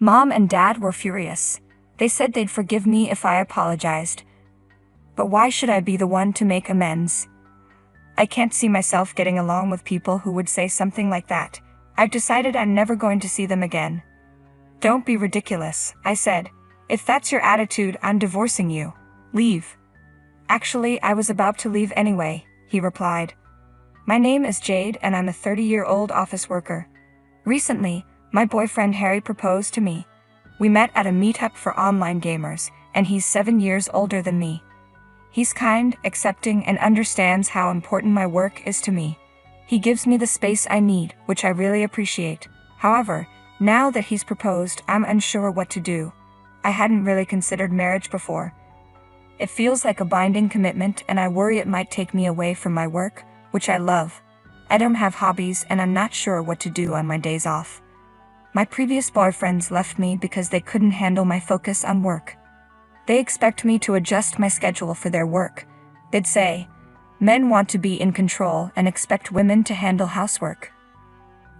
Mom and Dad were furious. They said they'd forgive me if I apologized. But why should I be the one to make amends? I can't see myself getting along with people who would say something like that. I've decided I'm never going to see them again. Don't be ridiculous, I said. If that's your attitude, I'm divorcing you. Leave. Actually, I was about to leave anyway, he replied. My name is Jade and I'm a 30-year-old office worker. Recently, my boyfriend Harry proposed to me. We met at a meetup for online gamers, and he's 7 years older than me. He's kind, accepting, and understands how important my work is to me. He gives me the space I need, which I really appreciate. However, now that he's proposed, I'm unsure what to do. I hadn't really considered marriage before. It feels like a binding commitment, and I worry it might take me away from my work, which I love. I don't have hobbies, and I'm not sure what to do on my days off. My previous boyfriends left me because they couldn't handle my focus on work. They expect me to adjust my schedule for their work. They'd say, men want to be in control and expect women to handle housework.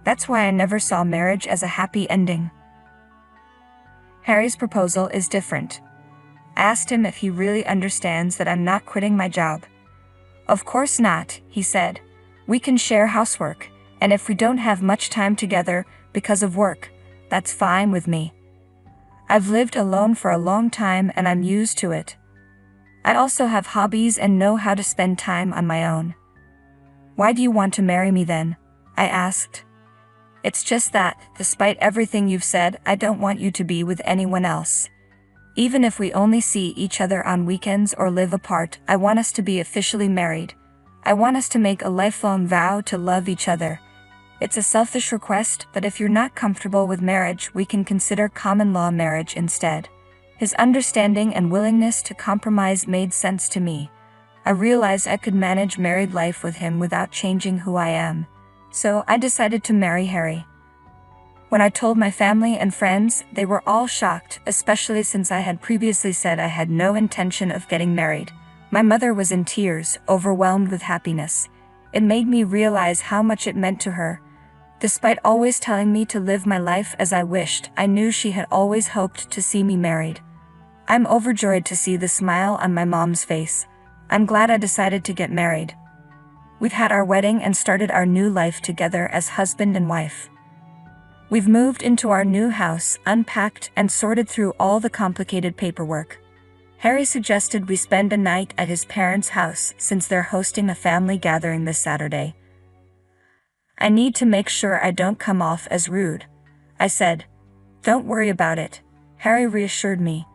That's why I never saw marriage as a happy ending. Harry's proposal is different. I asked him if he really understands that I'm not quitting my job. Of course not, he said. We can share housework, and if we don't have much time together because of work, that's fine with me. I've lived alone for a long time and I'm used to it. I also have hobbies and know how to spend time on my own. Why do you want to marry me then? I asked. It's just that, despite everything you've said, I don't want you to be with anyone else. Even if we only see each other on weekends or live apart, I want us to be officially married. I want us to make a lifelong vow to love each other. It's a selfish request, but if you're not comfortable with marriage, we can consider common law marriage instead. His understanding and willingness to compromise made sense to me. I realized I could manage married life with him without changing who I am. So I decided to marry Harry. When I told my family and friends, they were all shocked, especially since I had previously said I had no intention of getting married. My mother was in tears, overwhelmed with happiness. It made me realize how much it meant to her. Despite always telling me to live my life as I wished, I knew she had always hoped to see me married. I'm overjoyed to see the smile on my mom's face. I'm glad I decided to get married. We've had our wedding and started our new life together as husband and wife. We've moved into our new house, unpacked, and sorted through all the complicated paperwork. Harry suggested we spend a night at his parents' house since they're hosting a family gathering this Saturday. I need to make sure I don't come off as rude, I said. Don't worry about it, Harry reassured me.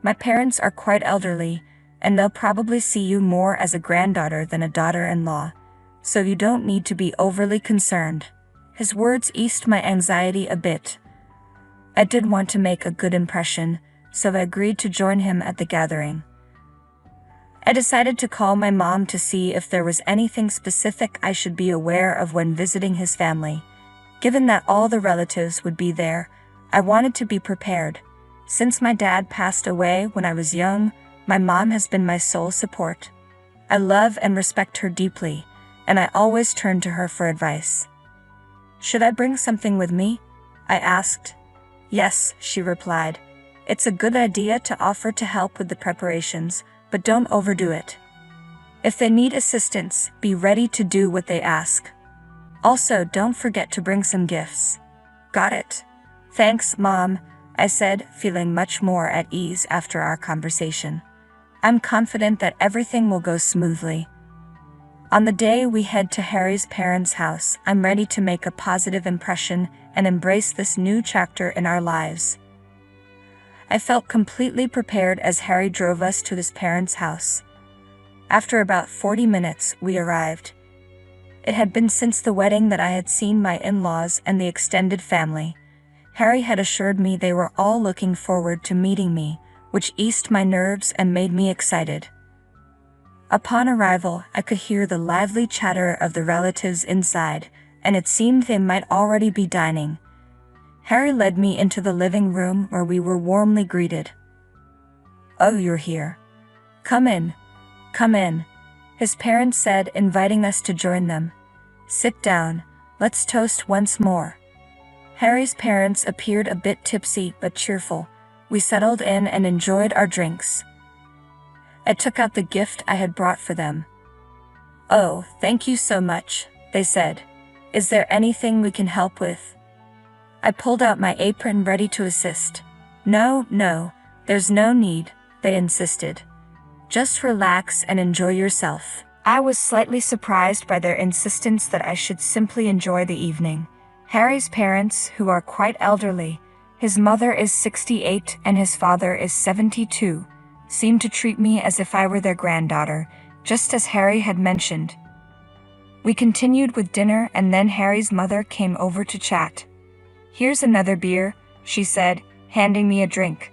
My parents are quite elderly, and they'll probably see you more as a granddaughter than a daughter-in-law, so you don't need to be overly concerned. His words eased my anxiety a bit. I did want to make a good impression, so I agreed to join him at the gathering. I decided to call my mom to see if there was anything specific I should be aware of when visiting his family. Given that all the relatives would be there, I wanted to be prepared. Since my dad passed away when I was young, my mom has been my sole support. I love and respect her deeply, and I always turn to her for advice. Should I bring something with me? I asked. Yes, she replied. It's a good idea to offer to help with the preparations, but don't overdo it. If they need assistance, be ready to do what they ask. Also, don't forget to bring some gifts. Got it. Thanks, Mom, I said, feeling much more at ease after our conversation. I'm confident that everything will go smoothly. On the day we head to Harry's parents' house, I'm ready to make a positive impression and embrace this new chapter in our lives. I felt completely prepared as Harry drove us to his parents' house. After about 40 minutes, we arrived. It had been since the wedding that I had seen my in-laws and the extended family. Harry had assured me they were all looking forward to meeting me, which eased my nerves and made me excited. Upon arrival, I could hear the lively chatter of the relatives inside, and it seemed they might already be dining. Harry led me into the living room where we were warmly greeted. "Oh, you're here. Come in. Come in," his parents said, inviting us to join them. "Sit down. Let's toast once more." Harry's parents appeared a bit tipsy but cheerful. We settled in and enjoyed our drinks. I took out the gift I had brought for them. "Oh, thank you so much," they said. "Is there anything we can help with?" I pulled out my apron ready to assist. No, there's no need," they insisted. "Just relax and enjoy yourself." I was slightly surprised by their insistence that I should simply enjoy the evening. Harry's parents, who are quite elderly, his mother is 68 and his father is 72, seemed to treat me as if I were their granddaughter, just as Harry had mentioned. We continued with dinner and then Harry's mother came over to chat. "Here's another beer," she said, handing me a drink.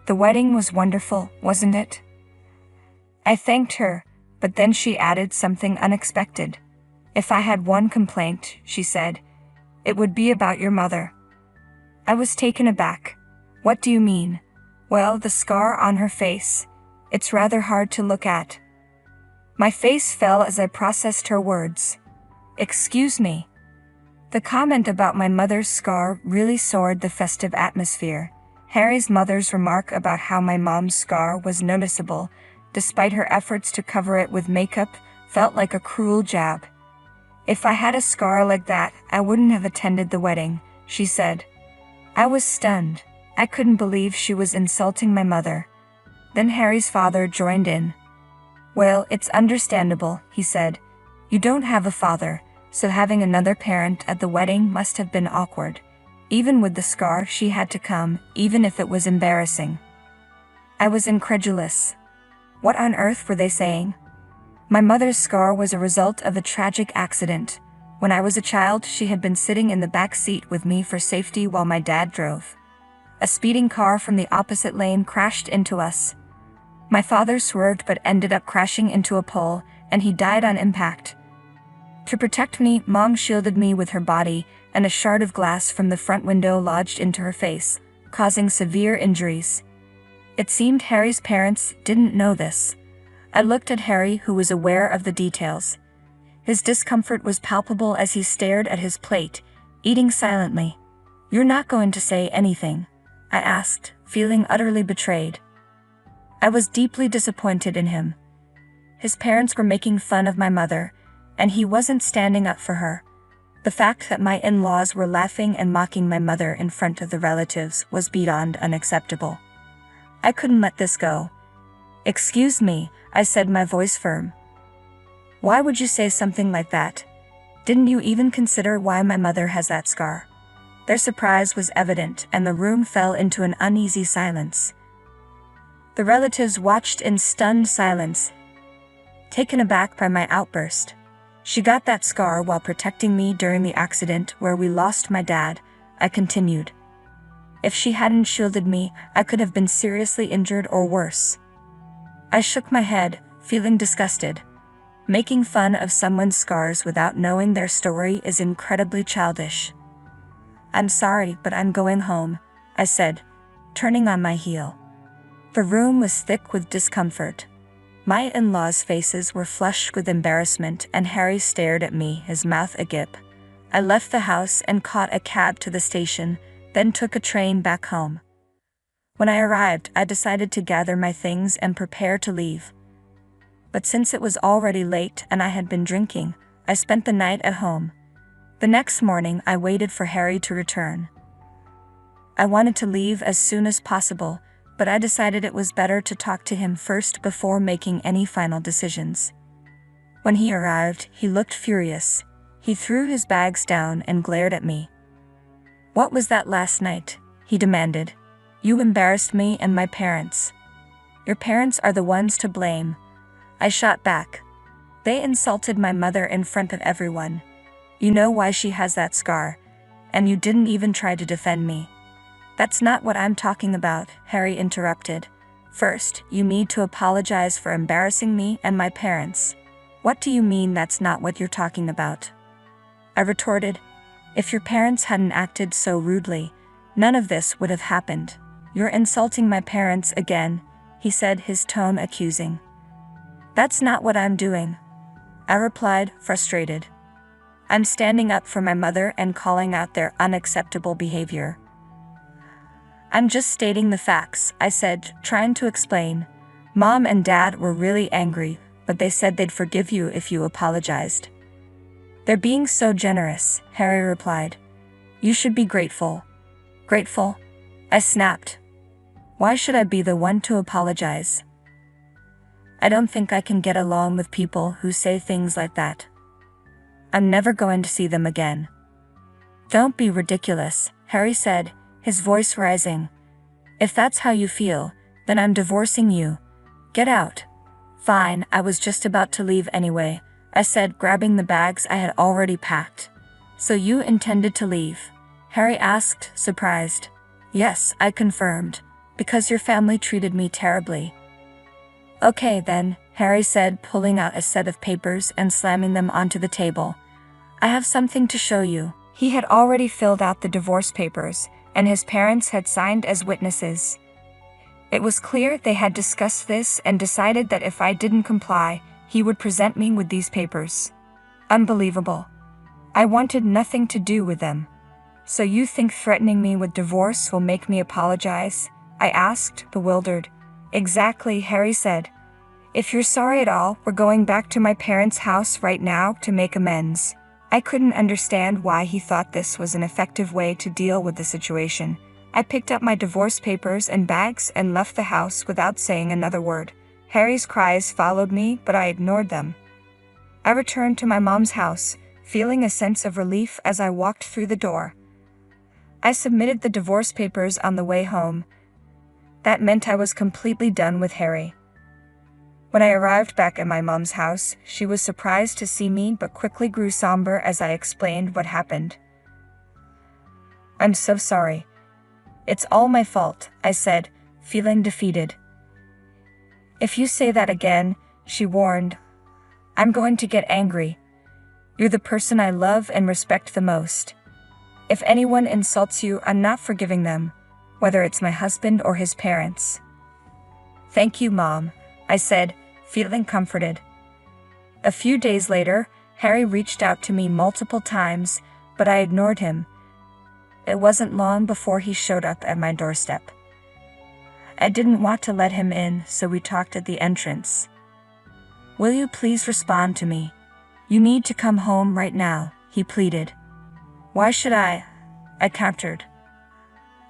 "The wedding was wonderful, wasn't it?" I thanked her, but then she added something unexpected. "If I had one complaint," she said, "it would be about your mother." I was taken aback. "What do you mean?" "Well, the scar on her face. It's rather hard to look at." My face fell as I processed her words. "Excuse me." The comment about my mother's scar really soured the festive atmosphere. Harry's mother's remark about how my mom's scar was noticeable, despite her efforts to cover it with makeup, felt like a cruel jab. "If I had a scar like that, I wouldn't have attended the wedding," she said. I was stunned. I couldn't believe she was insulting my mother. Then Harry's father joined in. "Well, it's understandable," he said. "You don't have a father, so having another parent at the wedding must have been awkward. Even with the scar, she had to come, even if it was embarrassing." I was incredulous. What on earth were they saying? My mother's scar was a result of a tragic accident. When I was a child, she had been sitting in the back seat with me for safety while my dad drove. A speeding car from the opposite lane crashed into us. My father swerved but ended up crashing into a pole, and he died on impact. To protect me, Mom shielded me with her body, and a shard of glass from the front window lodged into her face, causing severe injuries. It seemed Harry's parents didn't know this. I looked at Harry, who was aware of the details. His discomfort was palpable as he stared at his plate, eating silently. "You're not going to say anything?" I asked, feeling utterly betrayed. I was deeply disappointed in him. His parents were making fun of my mother, and he wasn't standing up for her. The fact that my in-laws were laughing and mocking my mother in front of the relatives was beyond unacceptable. I couldn't let this go. "Excuse me," I said, my voice firm. "Why would you say something like that? Didn't you even consider why my mother has that scar?" Their surprise was evident, and the room fell into an uneasy silence. The relatives watched in stunned silence, taken aback by my outburst. "She got that scar while protecting me during the accident where we lost my dad," I continued. "If she hadn't shielded me, I could have been seriously injured or worse." I shook my head, feeling disgusted. Making fun of someone's scars without knowing their story is incredibly childish. "I'm sorry, but I'm going home," I said, turning on my heel. The room was thick with discomfort. My in-laws' faces were flushed with embarrassment, and Harry stared at me, his mouth agape. I left the house and caught a cab to the station, then took a train back home. When I arrived, I decided to gather my things and prepare to leave. But since it was already late and I had been drinking, I spent the night at home. The next morning, I waited for Harry to return. I wanted to leave as soon as possible, but I decided it was better to talk to him first before making any final decisions. When he arrived, he looked furious. He threw his bags down and glared at me. "What was that last night?" he demanded. "You embarrassed me and my parents." "Your parents are the ones to blame," I shot back. "They insulted my mother in front of everyone. You know why she has that scar, and you didn't even try to defend me." "That's not what I'm talking about," Harry interrupted. "First, you need to apologize for embarrassing me and my parents." "What do you mean that's not what you're talking about?" I retorted. "If your parents hadn't acted so rudely, none of this would have happened." "You're insulting my parents again," he said, his tone accusing. "That's not what I'm doing," I replied, frustrated. I'm standing up for my mother and calling out their unacceptable behavior. I'm just stating the facts, I said, trying to explain. Mom and Dad were really angry, but they said they'd forgive you if you apologized. They're being so generous, Harry replied. You should be grateful. Grateful? I snapped. Why should I be the one to apologize? I don't think I can get along with people who say things like that. I'm never going to see them again. Don't be ridiculous, Harry said, his voice rising. If that's how you feel, then I'm divorcing you. Get out. Fine, I was just about to leave anyway, I said, grabbing the bags I had already packed. So you intended to leave? Harry asked, surprised. Yes, I confirmed. Because your family treated me terribly. Okay then, Harry said, pulling out a set of papers and slamming them onto the table. I have something to show you. He had already filled out the divorce papers, and his parents had signed as witnesses. It was clear they had discussed this and decided that if I didn't comply, he would present me with these papers. Unbelievable. I wanted nothing to do with them. So you think threatening me with divorce will make me apologize? I asked, bewildered. Exactly, Harry said. If you're sorry at all, we're going back to my parents' house right now to make amends. I couldn't understand why he thought this was an effective way to deal with the situation. I picked up my divorce papers and bags and left the house without saying another word. Harry's cries followed me, but I ignored them. I returned to my mom's house, feeling a sense of relief as I walked through the door. I submitted the divorce papers on the way home. That meant I was completely done with Harry. When I arrived back at my mom's house, she was surprised to see me but quickly grew somber as I explained what happened. I'm so sorry. It's all my fault, I said, feeling defeated. If you say that again, she warned, I'm going to get angry. You're the person I love and respect the most. If anyone insults you, I'm not forgiving them, whether it's my husband or his parents. Thank you, Mom, I said, feeling comforted. A few days later, Harry reached out to me multiple times, but I ignored him. It wasn't long before he showed up at my doorstep. I didn't want to let him in, so we talked at the entrance. Will you please respond to me? You need to come home right now, he pleaded. Why should I? I countered.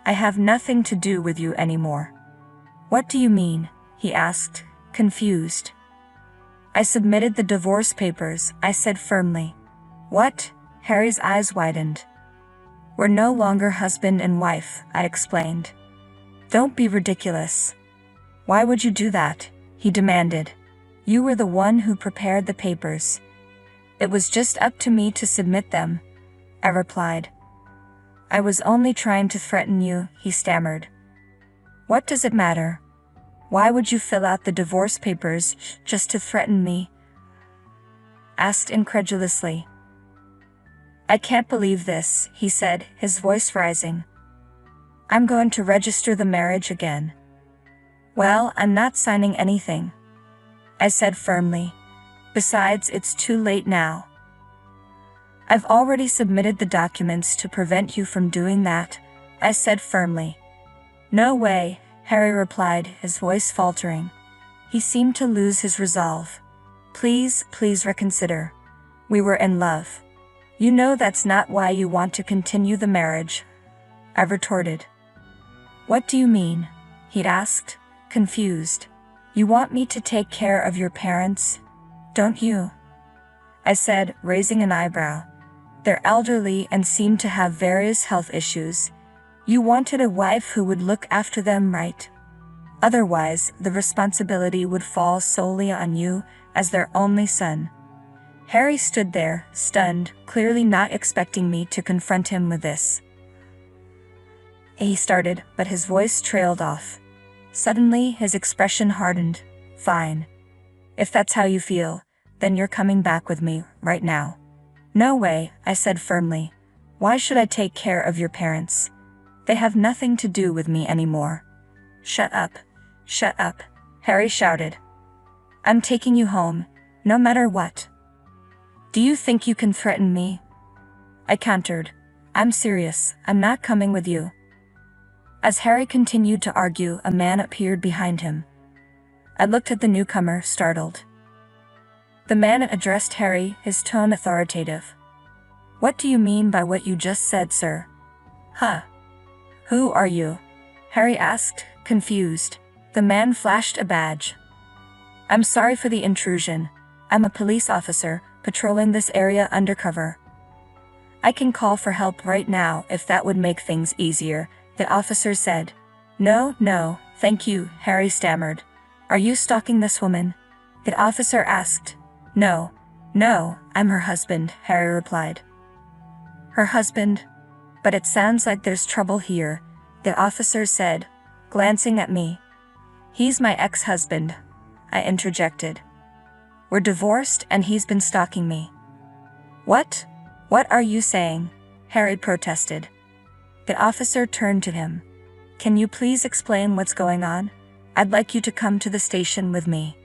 I have nothing to do with you anymore. What do you mean? He asked, confused. I submitted the divorce papers, I said firmly. What? Harry's eyes widened. We're no longer husband and wife, I explained. Don't be ridiculous. Why would you do that? He demanded. You were the one who prepared the papers. It was just up to me to submit them, I replied. I was only trying to threaten you, he stammered. What does it matter? Why would you fill out the divorce papers just to threaten me? Asked incredulously. I can't believe this, he said, his voice rising. I'm going to register the marriage again. Well, I'm not signing anything, I said firmly. Besides, it's too late now. I've already submitted the documents to prevent you from doing that, I said firmly. No way, Harry replied, his voice faltering. He seemed to lose his resolve. Please reconsider. We were in love. You know that's not why you want to continue the marriage, I retorted. What do you mean? He asked, confused. You want me to take care of your parents, don't you? I said, raising an eyebrow. They're elderly and seem to have various health issues. You wanted a wife who would look after them, right? Otherwise, the responsibility would fall solely on you as their only son. Harry stood there, stunned, clearly not expecting me to confront him with this. He started, but his voice trailed off. Suddenly, his expression hardened. Fine. If that's how you feel, then you're coming back with me, right now. No way, I said firmly. Why should I take care of your parents? They have nothing to do with me anymore. Shut up, Harry shouted. I'm taking you home, no matter what. Do you think you can threaten me, I countered. I'm serious, I'm not coming with you. As Harry continued to argue, a man appeared behind him. I looked at the newcomer, startled. The man addressed Harry, his tone authoritative. What do you mean by what you just said, sir? Huh? Who are you? Harry asked, confused. The man flashed a badge. I'm sorry for the intrusion. I'm a police officer, patrolling this area undercover. I can call for help right now if that would make things easier, the officer said. No, thank you, Harry stammered. Are you stalking this woman? The officer asked. No, I'm her husband, Harry replied. Her husband? But it sounds like there's trouble here, the officer said, glancing at me. He's my ex-husband, I interjected. We're divorced and he's been stalking me. What? What are you saying? Harry protested. The officer turned to him. Can you please explain what's going on? I'd like you to come to the station with me.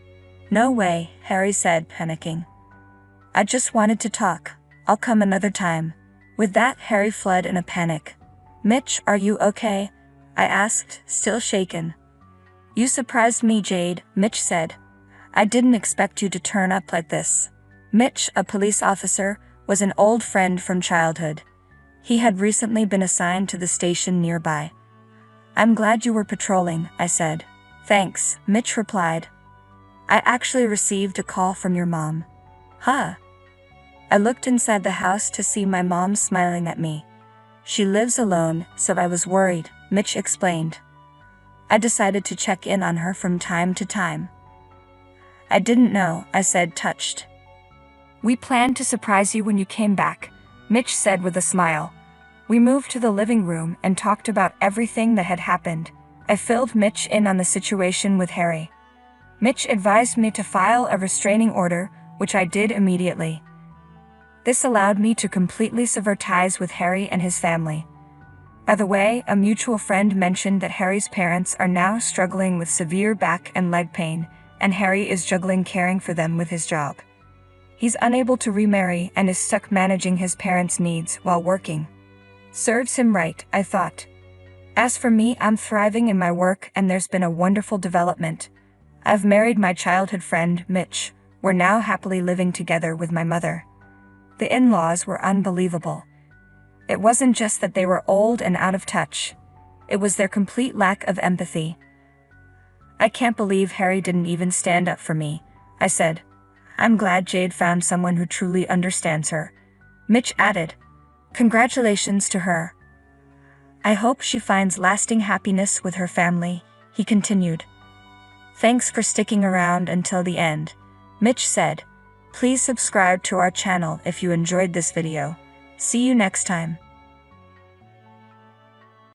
No way, Harry said, panicking. I just wanted to talk. I'll come another time. With that, Harry fled in a panic. Mitch, are you okay? I asked, still shaken. You surprised me, Jade, Mitch said. I didn't expect you to turn up like this. Mitch, a police officer, was an old friend from childhood. He had recently been assigned to the station nearby. I'm glad you were patrolling, I said. Thanks, Mitch replied. I actually received a call from your mom. Huh? I looked inside the house to see my mom smiling at me. She lives alone, so I was worried, Mitch explained. I decided to check in on her from time to time. I didn't know, I said, touched. We planned to surprise you when you came back, Mitch said with a smile. We moved to the living room and talked about everything that had happened. I filled Mitch in on the situation with Harry. Mitch advised me to file a restraining order, which I did immediately. This allowed me to completely sever ties with Harry and his family. By the way, a mutual friend mentioned that Harry's parents are now struggling with severe back and leg pain, and Harry is juggling caring for them with his job. He's unable to remarry and is stuck managing his parents' needs while working. Serves him right, I thought. As for me, I'm thriving in my work and there's been a wonderful development. I've married my childhood friend, Mitch. We're now happily living together with my mother. The in-laws were unbelievable. It wasn't just that they were old and out of touch. It was their complete lack of empathy. I can't believe Harry didn't even stand up for me, I said. I'm glad Jade found someone who truly understands her. Mitch added. Congratulations to her. I hope she finds lasting happiness with her family, he continued. Thanks for sticking around until the end, Mitch said. Please subscribe to our channel if you enjoyed this video. See you next time.